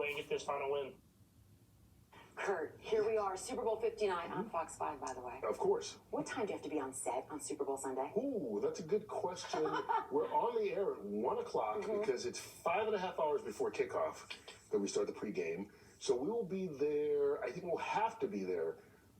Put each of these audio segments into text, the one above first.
away and get this final win. Kurt, here we are, Super Bowl 59 on Fox 5, by the way. Of course. What time do you have to be on set on Super Bowl Sunday? Ooh, that's a good question. We're on the air at 1 o'clock because it's 5.5 hours before kickoff that we start the pregame. So we will be there, I think we'll have to be there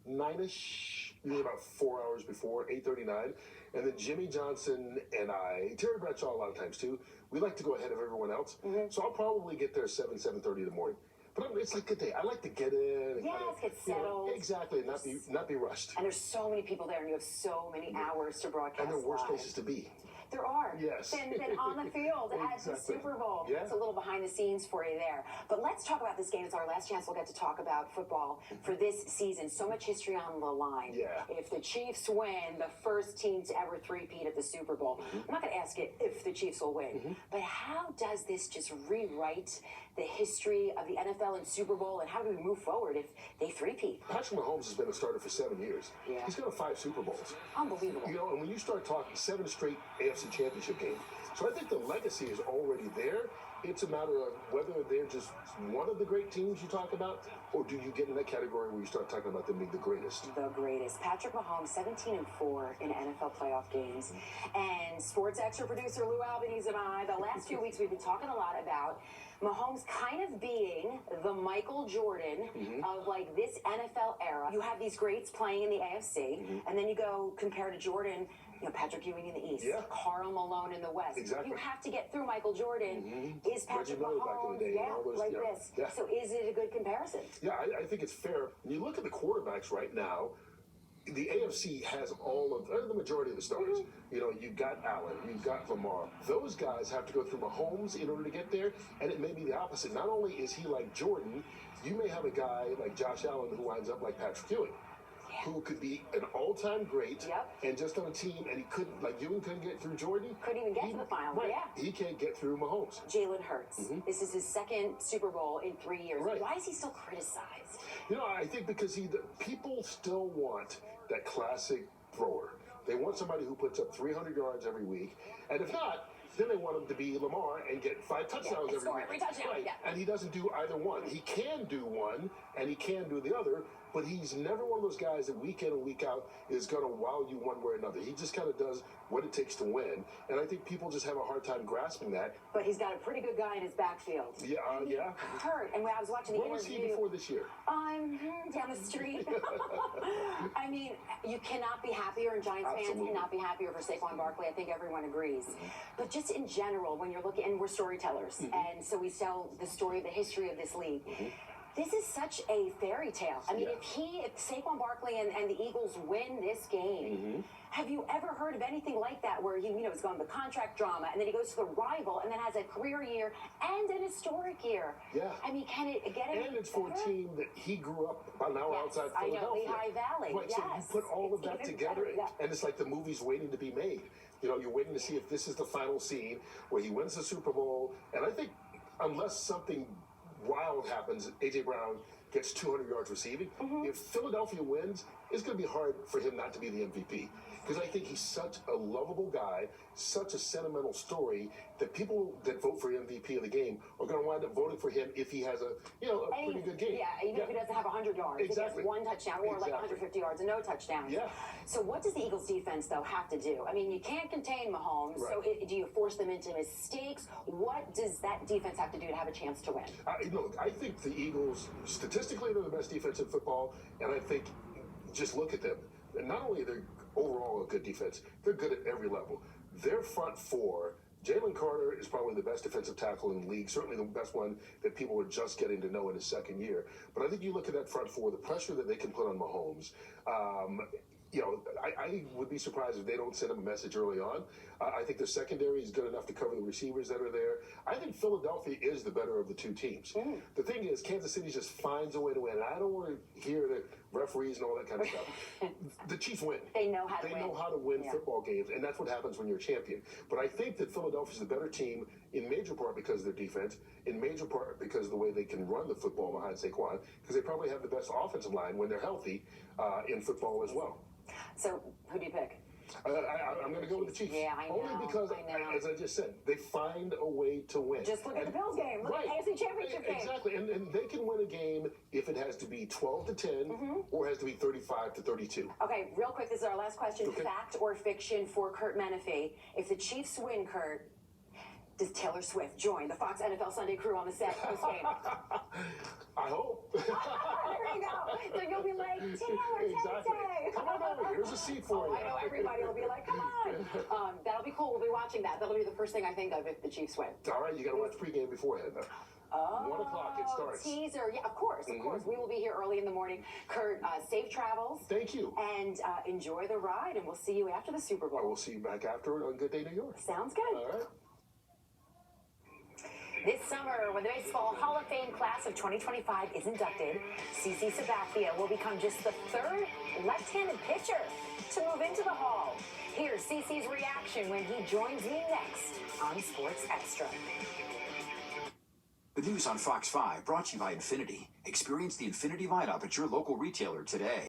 9-ish, usually about 4 hours before, 8:39. And then Jimmy Johnson and I, Terry Bradshaw a lot of times too, we like to go ahead of everyone else. So I'll probably get there 7:30 in the morning. But it's like a good day. I like to get in. And yes, get settled. Exactly, and not be rushed. And there's so many people there, and you have so many hours to broadcast. And there are worse live. places to be. There are. Yes. Than on the field at the Super Bowl. Yeah. It's a little behind the scenes for you there. But let's talk about this game. It's our last chance we'll get to talk about football for this season. So much history on the line. Yeah. If the Chiefs win, the first team to ever three-peat at the Super Bowl. I'm not going to ask it if the Chiefs will win. But how does this just rewrite the history of the NFL and Super Bowl, and how do we move forward if they three-peat? Patrick Mahomes has been a starter for 7 years. Yeah. He's got 5 Super Bowls. Unbelievable. You know, and when you start talking 7 straight AFC Championship games, so I think the legacy is already there. It's a matter of whether they're just one of the great teams you talk about, or do you get in that category where you start talking about them being the greatest? The greatest. Patrick Mahomes, 17-4 in NFL playoff games. And sports extra producer Lou Albanese and I, the last few weeks we've been talking a lot about Mahomes kind of being the Michael Jordan of like this NFL era. You have these greats playing in the AFC, and then you go compare to Jordan, you know, Patrick Ewing in the East, Karl Malone in the West. Exactly. You have to get through Michael Jordan. Is Patrick Reggie Miller back in Mahomes, the day, and all those, like this? Yeah. So is it a good comparison? Yeah, I think it's fair. When you look at the quarterbacks right now, the AFC has all of the majority of the stars. You know, you've got Allen, you've got Lamar. Those guys have to go through Mahomes in order to get there, and it may be the opposite. Not only is he like Jordan, you may have a guy like Josh Allen who winds up like Patrick Ewing, who could be an all-time great, and just on a team, and he couldn't, like Ewing couldn't get through Jordan. Couldn't even get to the final, He can't get through Mahomes. Jalen Hurts. This is his second Super Bowl in 3 years. Why is he still criticized? You know, I think because people still want that classic thrower. They want somebody who puts up 300 yards every week, and if not, then they want him to be Lamar and get 5 touchdowns every week. Every touchdown. And he doesn't do either one. He can do one, and he can do the other, but he's never one of those guys that week in and week out is going to wow you one way or another. He just kind of does what it takes to win, and I think people just have a hard time grasping that. But he's got a pretty good guy in his backfield. Yeah. Hurt, and when I was watching the Where was he before this year? Down the street. I mean, you cannot be happier, and Giants fans cannot be happier for Saquon Barkley. I think everyone agrees. But just in general, when you're looking, and we're storytellers, and so we tell the story, the history of this league. This is such a fairy tale. I mean, if Saquon Barkley and the Eagles win this game, have you ever heard of anything like that where he, is going to the contract drama and then he goes to the rival and then has a career year and an historic year? Yeah. I mean, can it get any And it's for a team that he grew up about an hour outside Philadelphia. I know, Lehigh Valley. Right, so you put all of that together, and it's like the movie's waiting to be made. You know, you're waiting to see if this is the final scene where he wins the Super Bowl. And I think unless something wild happens, A.J. Brown gets 200 yards receiving. If Philadelphia wins, it's going to be hard for him not to be the MVP. Because I think he's such a lovable guy, such a sentimental story, that people that vote for MVP of the game are going to wind up voting for him if he has a pretty good game. Yeah, even if he doesn't have 100 yards. Exactly. If he has one touchdown or like 150 yards and no touchdowns. Yeah. So what does the Eagles defense, though, have to do? I mean, you can't contain Mahomes, so do you force them into mistakes? What does that defense have to do to have a chance to win? Look, I think the Eagles, statistically, they're the best defense in football, and I think, just look at them. And not only are they overall a good defense, they're good at every level. Their front four, Jalen Carter is probably the best defensive tackle in the league, certainly the best one that people are just getting to know in his second year. But I think you look at that front four, the pressure that they can put on Mahomes, I would be surprised if they don't send him a message early on. I think the secondary is good enough to cover the receivers that are there. I think Philadelphia is the better of the two teams. The thing is, Kansas City just finds a way to win. I don't want to hear the referees and all that kind of stuff. The Chiefs win. They know how to win. They know how to win football games, and that's what happens when you're a champion. But I think that Philadelphia is the better team in major part because of their defense, in major part because of the way they can run the football behind Saquon, because they probably have the best offensive line when they're healthy in football as well. So, who do you pick? I'm going to go with the Chiefs. Yeah, I know. Only because, I know. as I just said, they find a way to win. Just look at the Bills game. Look at the AFC Championship game. Exactly, and they can win a game if it has to be 12-10 or has to be 35-32. Okay, real quick, this is our last question. Okay. Fact or fiction for Kurt Menefee? If the Chiefs win, Kurt, does Taylor Swift join the Fox NFL Sunday crew on the set post-game? I hope. There you go. So you'll be like, Taylor, Exactly. Tay. Come on over. Here's a seat for you. I know everybody will be like, come on. That'll be cool. We'll be watching that. That'll be the first thing I think of if the Chiefs win. All right, you got to watch pregame beforehand. Oh, 1 o'clock it starts. Teaser. Yeah, of course, of course. We will be here early in the morning. Kurt, safe travels. Thank you. And enjoy the ride, and we'll see you after the Super Bowl. I will see you back after on Good Day New York. Sounds good. All right. This summer, when the Baseball Hall of Fame class of 2025 is inducted, CC Sabathia will become just the third left-handed pitcher to move into the Hall. Here's CC's reaction when he joins me next on Sports Extra. The news on Fox 5 brought to you by Infinity. Experience the Infinity lineup at your local retailer today.